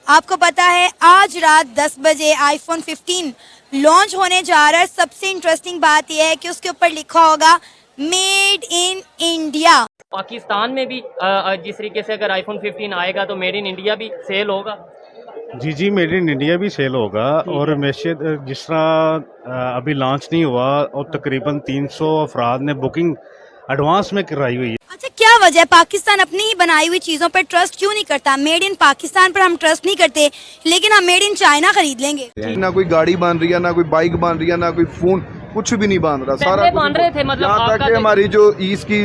आपको पता है आज रात 10 बजे आईफोन 15 लॉन्च होने जा रहा है। सबसे इंटरेस्टिंग बात यह है कि उसके ऊपर लिखा होगा मेड इन इंडिया। पाकिस्तान में भी जिस तरीके से अगर आईफोन 15 आएगा तो मेड इन इंडिया भी सेल होगा। जी मेड इन इंडिया भी सेल होगा। और मैसेज जिस तरह अभी लॉन्च नहीं हुआ और तकरीबन 300 अफराद ने बुकिंग एडवांस में कराई हुई है। अच्छा, क्या वजह है पाकिस्तान अपनी ही बनाई हुई चीजों पर ट्रस्ट क्यों नहीं करता? मेड इन पाकिस्तान पर हम ट्रस्ट नहीं करते लेकिन हम मेड इन चाइना खरीद लेंगे। ना कोई गाड़ी बन रही है, ना कोई बाइक बन रही है, ना कोई फोन, कुछ भी नहीं बन रहा। सारा बन रहे थे मतलब यहाँ तक हमारी जो इसकी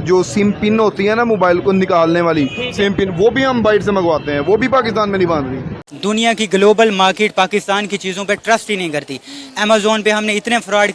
जो सिम पिन होती है ना मोबाइल को निकालने वाली सिम पिन, वो भी हम बाहर से मंगवाते हैं, वो भी पाकिस्तान में नहीं बन रही। दुनिया की ग्लोबल मार्केट पाकिस्तान की चीज़ों पे ट्रस्ट ही नहीं करती। अमेज़ोन पे हमने इतने फ्रॉड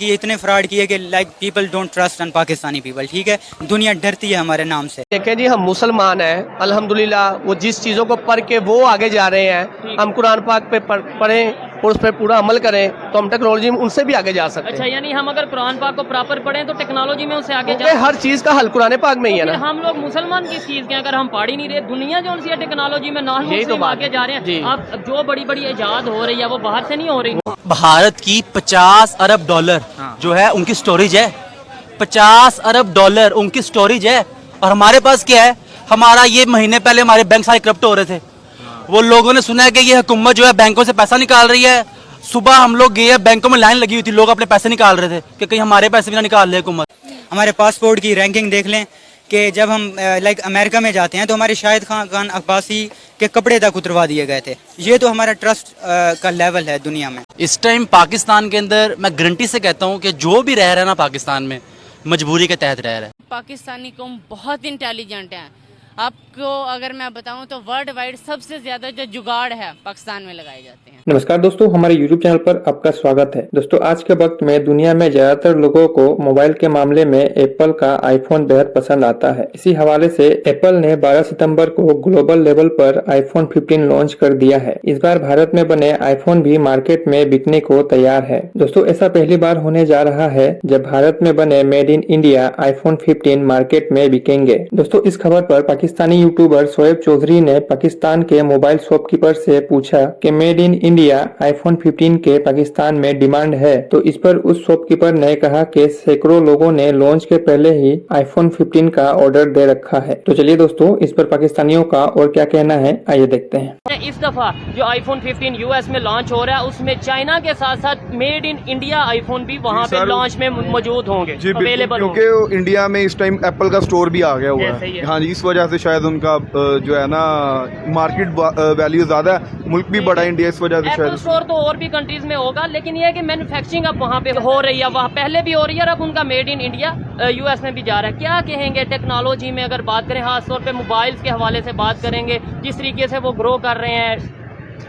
किए कि like people don't trust on Pakistani people. ठीक है, दुनिया डरती है हमारे नाम से। देखें जी, हम मुसलमान हैं अल्हम्दुलिल्लाह, वो जिस चीज़ों को पढ़ के वो आगे जा रहे हैं, हम कुरान पाक पे पढ़ें और उस पर पूरा अमल करें तो हम टेक्नोलॉजी में उनसे भी आगे जा सकते हैं। अच्छा, यानी हम अगर कुरान पाक को प्रॉपर पढ़ें तो टेक्नोलॉजी में उससे आगे जा हर चीज़ का हल कुरान पाक में ही है ना। हम लोग मुसलमान किस चीज़ के अगर हम पढ़ ही नहीं रहे, दुनिया जो सी टेक्नोलॉजी में ना आगे जा रहे हैं। अब जो बड़ी बड़ी इजाद हो रही है वो बाहर से नहीं हो रही। भारत की 50 अरब डॉलर जो है उनकी स्टोरेज है। 50 अरब डॉलर उनकी स्टोरेज है और हमारे पास क्या है? हमारा ये महीने पहले हमारे बैंक सारे करप्ट हो रहे थे। वो लोगों ने सुना है कि ये हुकूमत जो है बैंकों से पैसा निकाल रही है। सुबह हम लोग गए, बैंकों में लाइन लगी हुई थी, लोग अपने पैसे निकाल रहे थे कि कहीं हमारे पैसे भी ना निकाल ले हुकूमत। हमारे पासपोर्ट की रैंकिंग देख लें कि जब हम लाइक अमेरिका में जाते हैं तो हमारे शाहिद खान अब्बासी के कपड़े तक उतरवा दिए गए थे। ये तो हमारा ट्रस्ट का लेवल है दुनिया में। इस टाइम पाकिस्तान के अंदर मैं गारंटी से कहता हूँ कि जो भी रह रहा है ना पाकिस्तान में, मजबूरी के तहत रह रहा है। पाकिस्तानी कौम बहुत इंटेलिजेंट है। आपको अगर मैं बताऊं तो वर्ल्ड वाइड सबसे ज्यादा जो जुगाड़ है पाकिस्तान में लगाए जाते हैं। नमस्कार दोस्तों, हमारे YouTube चैनल पर आपका स्वागत है। दोस्तों, आज के वक्त में दुनिया में ज्यादातर लोगों को मोबाइल के मामले में एप्पल का आईफोन बेहद पसंद आता है। इसी हवाले से एप्पल ने 12 सितंबर को ग्लोबल लेवल पर आईफोन 15 लॉन्च कर दिया है। इस बार भारत में बने आईफोन भी मार्केट में बिकने को तैयार है। दोस्तों, ऐसा पहली बार होने जा रहा है जब भारत में बने made in India iPhone 15 market में बिकेंगे। दोस्तों, इस खबर पर पाकिस्तानी यूट्यूबर शोएब चौधरी ने पाकिस्तान के मोबाइल शॉपकीपर से पूछा कि मेड इन इंडिया आईफोन 15 के पाकिस्तान में डिमांड है, तो इस पर उस शॉपकीपर ने कहा कि सैकड़ों लोगों ने लॉन्च के पहले ही आईफोन 15 का ऑर्डर दे रखा है। तो चलिए दोस्तों, इस पर पाकिस्तानियों का और क्या कहना है, आइए देखते हैं। इस दफा जो आईफोन 15 यूएस में लॉन्च हो रहा है उसमें चाइना के साथ साथ मेड इन इंडिया आईफोन भी वहाँ पे लॉन्च में मौजूद होंगे, अवेलेबल, क्योंकि इंडिया में इस टाइम एप्पल का स्टोर भी आ गया हुआ है। हाँ जी, इस वजह से शायद उनका जो है ना मार्केट वैल्यू ज्यादा है, मुल्क भी बड़ा इंडिया, इस वजह से शायद स्टोर तो और भी कंट्रीज में होगा, लेकिन ये है कि मैन्युफैक्चरिंग अब वहाँ पे हो रही है, वहाँ पहले भी हो रही है, अब उनका मेड इन इंडिया यूएस में भी जा रहा है। क्या कहेंगे टेक्नोलॉजी में अगर बात करें, खासतौर पे मोबाइल्स के हवाले से बात करेंगे, जिस तरीके से वो ग्रो कर रहे हैं?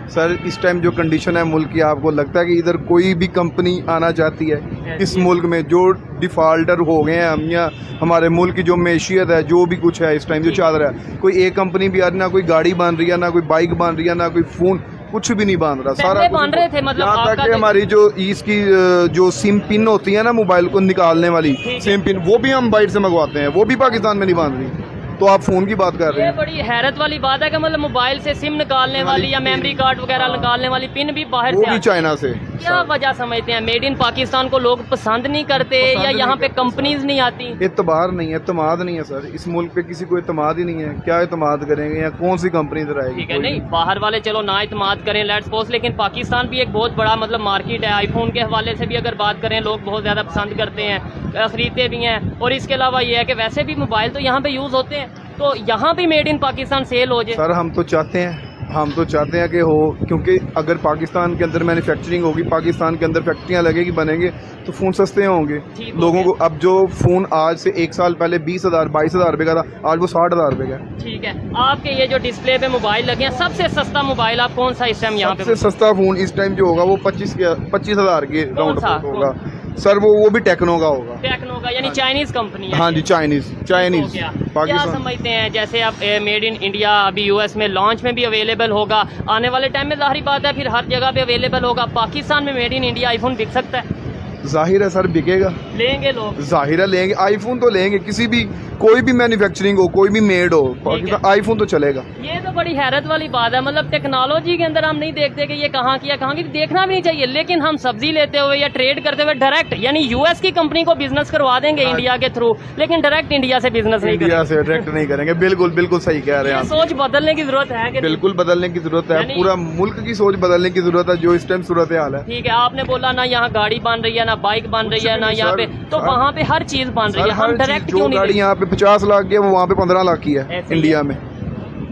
सर, इस टाइम जो कंडीशन है मुल्क की, आपको लगता है कि इधर कोई भी कंपनी आना चाहती है इस मुल्क में? जो डिफाल्टर हो गए हैं हम, या हमारे मुल्क की जो मैशियत है, जो भी कुछ है इस टाइम जो चल रहा है, कोई एक कंपनी भी ना कोई गाड़ी बन रही है, ना कोई बाइक बन रही है, ना कोई फोन, कुछ भी नहीं बन रहा। सारा बन रहे थे मतलब यहाँ तक हमारी जो इसकी जो सिम पिन होती है ना मोबाइल को निकालने वाली सिम पिन, वो भी हम बाहर से मंगवाते हैं, वो भी पाकिस्तान में नहीं बन रही। तो आप फोन की बात कर रहे हैं। ये बड़ी हैरत वाली बात है कि मतलब मोबाइल से सिम निकालने वाली या मेमोरी कार्ड वगैरह निकालने वाली पिन भी बाहर से, चाइना से। क्या वजह समझते हैं? मेड इन पाकिस्तान को लोग पसंद नहीं करते या यहाँ पे कंपनीज नहीं आती? एतबार नहीं है, एतमाद नहीं है सर, इस मुल्क पे किसी को एतमाद ही नहीं है। क्या एतमाद करेंगे? या कौन सी कंपनी इधर आएगी? ठीक है, नहीं बाहर वाले चलो ना एतमाद करें, लेट्स सपोज, लेकिन पाकिस्तान भी एक बहुत बड़ा मतलब मार्केट है। आईफोन के हवाले से भी अगर बात करें, लोग बहुत ज्यादा पसंद करते हैं, खरीदते भी हैं। और इसके अलावा ये है कि वैसे भी मोबाइल तो यहाँ पे यूज होते हैं, तो यहाँ भी मेड इन पाकिस्तान सेल हो जाए। सर, हम तो चाहते हैं कि हो, क्योंकि अगर पाकिस्तान के अंदर मैन्युफैक्चरिंग होगी, पाकिस्तान के अंदर फैक्ट्रियाँ लगेगी, बनेंगे, तो फ़ोन सस्ते होंगे लोगों को। अब जो फ़ोन आज से 1 साल पहले 20,000 22,000 रुपये का था, आज वो 60,000 रुपये का है। ठीक है, आपके ये जो डिस्प्ले पे मोबाइल लगे हैं, सबसे सस्ता मोबाइल आप कौन सा इस टाइम यहाँ पे? सबसे सस्ता फ़ोन इस टाइम जो होगा वो 25,000 के राउंड होगा सर। वो भी टेक्नो का होगा। टेक्नो का यानी चाइनीज कंपनी है? हाँ जी, चाइनीज। क्या समझते हैं, जैसे आप मेड इन इंडिया अभी यूएस में लॉन्च में भी अवेलेबल होगा, आने वाले टाइम में जाहिर बात है फिर हर जगह पे अवेलेबल होगा, पाकिस्तान में मेड इन इंडिया आईफोन बिक सकता है? जाहिर है सर बिकेगा, लेंगे लोग। जाहिर है लेंगे, आईफोन तो लेंगे, किसी भी कोई भी मैन्युफैक्चरिंग हो, कोई भी मेड हो, पाकिस्तान आईफोन तो चलेगा। ये तो बड़ी हैरत वाली बात है, मतलब टेक्नोलॉजी के अंदर हम नहीं देखते कि ये कहाँ की है, कहाँ की, देखना भी नहीं चाहिए, लेकिन हम सब्जी लेते हुए या ट्रेड करते हुए डायरेक्ट यानी यूएस की कंपनी को बिजनेस करवा देंगे इंडिया के थ्रू, लेकिन डायरेक्ट इंडिया से बिजनेस नहीं इंडिया से डायरेक्ट नहीं करेंगे। बिल्कुल बिल्कुल सही कह रहे हैं आप, सोच बदलने की जरूरत है कि बिल्कुल बदलने की जरूरत है, पूरा मुल्क की सोच बदलने की जरूरत है जो इस टाइम सूरत हाल है। ठीक है, आपने बोला ना यहाँ गाड़ी बन रही है, ना बाइक बन रही है, ना यहाँ पे, तो वहाँ पे हर चीज बन रही है, हम डायरेक्ट क्यों नहीं, गाड़ी यहाँ पे 50 लाख की है, वो वहाँ पे 15 लाख की है इंडिया में,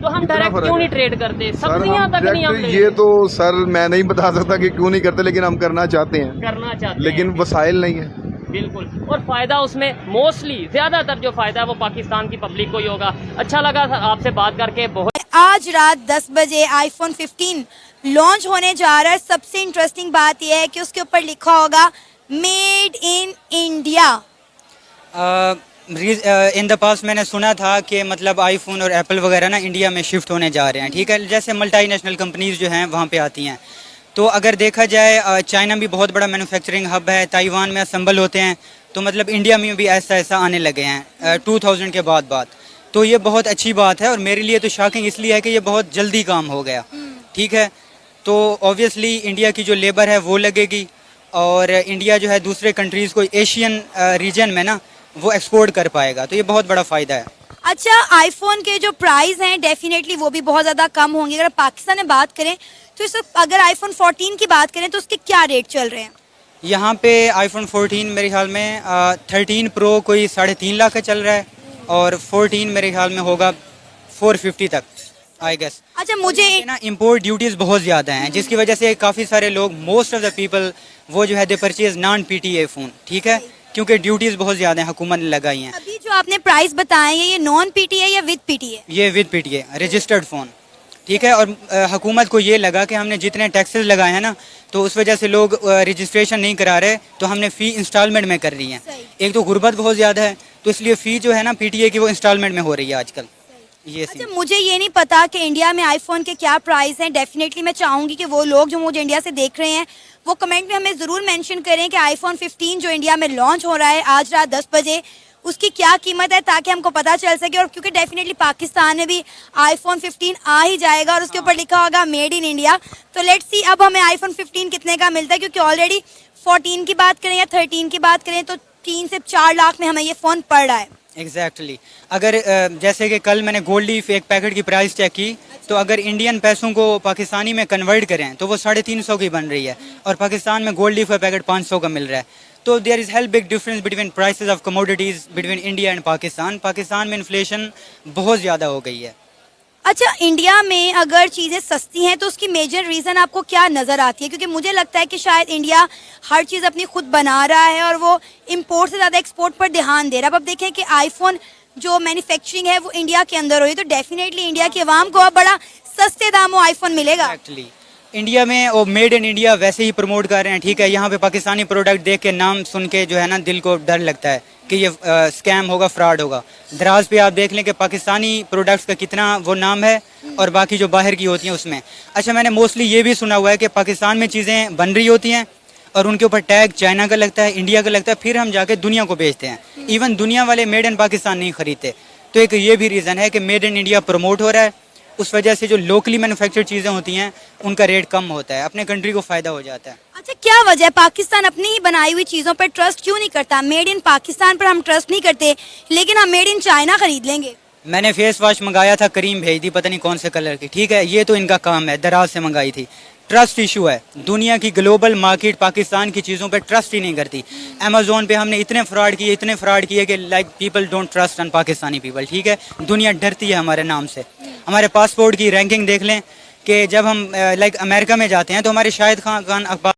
तो हम डायरेक्ट क्यों नहीं ट्रेड करते, सब्जियां तक नहीं हम ये तो सर मैं नहीं बता सकता कि क्यों नहीं करते, लेकिन हम करना चाहते हैं, लेकिन वसाइल नहीं है। बिल्कुल, और फायदा उसमें मोस्टली ज्यादातर जो फायदा है वो पाकिस्तान की पब्लिक को ही होगा। अच्छा लगा आपसे बात करके बहुत। आज रात 10 बजे आईफोन 15 लॉन्च होने जा रहा है। सबसे इंटरेस्टिंग बात यह है कि उसके ऊपर लिखा होगा made in India. In the past मैंने सुना था कि मतलब आईफोन और एप्पल वगैरह ना इंडिया में शिफ्ट होने जा रहे हैं, ठीक है, जैसे मल्टीनेशनल कंपनीज जो हैं वहाँ पे आती हैं। तो अगर देखा जाए चाइना भी बहुत बड़ा मैन्युफैक्चरिंग हब है, ताइवान में असेंबल होते हैं, तो मतलब इंडिया में भी ऐसा ऐसा आने लगे हैं 2000 के बाद। तो ये बहुत अच्छी बात है, और मेरे लिए तो शॉकिंग इसलिए है कि ये बहुत जल्दी काम हो गया, ठीक है। तो ऑब्वियसली इंडिया की जो लेबर है वो लगेगी, और इंडिया जो है दूसरे कंट्रीज़ को एशियन रीजन में ना वो एक्सपोर्ट कर पाएगा, तो ये बहुत बड़ा फ़ायदा है। अच्छा, आईफोन के जो प्राइस हैं डेफिनेटली वो भी बहुत ज़्यादा कम होंगे। अगर पाकिस्तान में बात करें तो इस वक्त अगर आईफोन 14 की बात करें तो उसके क्या रेट चल रहे हैं? यहाँ पे आईफोन 14 मेरे ख्याल में 13 प्रो कोई 3.5 लाख का चल रहा है, और 14 मेरे ख्याल में होगा 450 तक आई गेस। अच्छा, मुझे ना इम्पोर्ट ड्यूटीज़ बहुत ज़्यादा हैं, जिसकी वजह से काफ़ी सारे लोग, मोस्ट ऑफ द पीपल, वो जो है दे परचेज नॉन PTA फ़ोन, ठीक है, क्योंकि ड्यूटीज़ बहुत ज़्यादा हैं, हुकूमत ने लगाई हैं। अभी जो आपने प्राइस बताए हैं ये नॉन PTA या विद PTA? ये विद PTA रजिस्टर्ड फ़ोन, ठीक है, और हुकूमत को ये लगा कि हमने जितने टैक्सेस लगाए हैं ना, तो उस वजह से लोग रजिस्ट्रेशन नहीं करा रहे, तो हमने फ़ी इंस्टॉलमेंट में कर रही है। एक तो गुर्बत बहुत ज़्यादा है, तो इसलिए फ़ी जो है ना PTA की वो इंस्टॉलमेंट में हो रही है आजकल। ये अच्छा, मुझे ये नहीं पता कि इंडिया में आईफोन के क्या प्राइस हैं। डेफिनेटली मैं चाहूँगी कि वो लोग जो मुझे इंडिया से देख रहे हैं वो कमेंट में हमें ज़रूर मेंशन करें कि आईफोन 15 जो इंडिया में लॉन्च हो रहा है आज रात 10 बजे उसकी क्या कीमत है, ताकि हमको पता चल सके। और क्योंकि डेफिनेटली पाकिस्तान में भी आईफोन 15 आ ही जाएगा और उसके ऊपर लिखा होगा मेड इन इंडिया, तो लेट्स सी अब हमें आईफोन 15 कितने का मिलता है, क्योंकि ऑलरेडी 14 की बात करें या 13 की बात करें तो 3 से 4 लाख में हमें ये फ़ोन पड़ रहा है। एग्जैक्टली अगर जैसे कि कल मैंने गोल्ड लीफ एक पैकेट की प्राइस चेक की, तो अगर इंडियन पैसों को पाकिस्तानी में कन्वर्ट करें तो वो 350 की बन रही है, और पाकिस्तान में गोल्ड लीफ का पैकेट 500 का मिल रहा है। तो there is help big difference between prices of commodities between India and Pakistan. Pakistan में इन्फ्लेशन बहुत ज़्यादा हो गई है। अच्छा, इंडिया में अगर चीज़ें सस्ती हैं तो उसकी मेजर रीज़न आपको क्या नज़र आती है? क्योंकि मुझे लगता है कि शायद इंडिया हर चीज़ अपनी खुद बना रहा है और वो इंपोर्ट से ज़्यादा एक्सपोर्ट पर ध्यान दे रहा है। अब देखें कि आईफोन जो मैन्युफैक्चरिंग है वो इंडिया के अंदर हो रही है, तो डेफिनेटली इंडिया की आवाम को अब बड़ा सस्ते दामों आईफोन मिलेगा। एक्चुअली इंडिया में वो मेड इन इंडिया वैसे ही प्रमोट कर रहे हैं, ठीक है। यहाँ पे पाकिस्तानी प्रोडक्ट देख के, नाम सुन के जो है ना दिल को डर लगता है कि ये स्कैम होगा, फ्रॉड होगा। दराज पे आप देख लें कि पाकिस्तानी प्रोडक्ट्स का कितना वो नाम है और बाकी जो बाहर की होती हैं उसमें। अच्छा, मैंने मोस्टली ये भी सुना हुआ है कि पाकिस्तान में चीज़ें बन रही होती हैं और उनके ऊपर टैग चाइना का लगता है, इंडिया का लगता है, फिर हम जाके दुनिया को बेचते हैं। इवन दुनिया वाले मेड इन पाकिस्तान नहीं खरीदते। तो एक ये भी रीज़न है कि मेड इन इंडिया प्रमोट हो रहा है, उस वजह से जो लोकली मैन्युफैक्चर्ड चीज़ें होती हैं उनका रेट कम होता है, अपने कंट्री को फ़ायदा हो जाता है। अच्छा, क्या वजह है पाकिस्तान अपनी ही बनाई हुई चीज़ों पर ट्रस्ट क्यों नहीं करता? मेड इन पाकिस्तान पर हम ट्रस्ट नहीं करते, लेकिन हम मेड इन चाइना खरीद लेंगे। मैंने फेस वॉश मंगाया था, करीम भेज दी, पता नहीं कौन से कलर की, ठीक है, ये तो इनका काम है, दराज से मंगाई थी। ट्रस्ट इशू है, दुनिया की ग्लोबल मार्केट पाकिस्तान की चीज़ों पे ट्रस्ट ही नहीं करती। अमेजोन पे हमने इतने फ्रॉड किए कि like people don't trust on Pakistani people, ठीक है। दुनिया डरती है हमारे नाम से। हमारे पासपोर्ट की रैंकिंग देख लें कि जब हम लाइक अमेरिका में जाते हैं तो हमारे शाहिद खान अब्बासी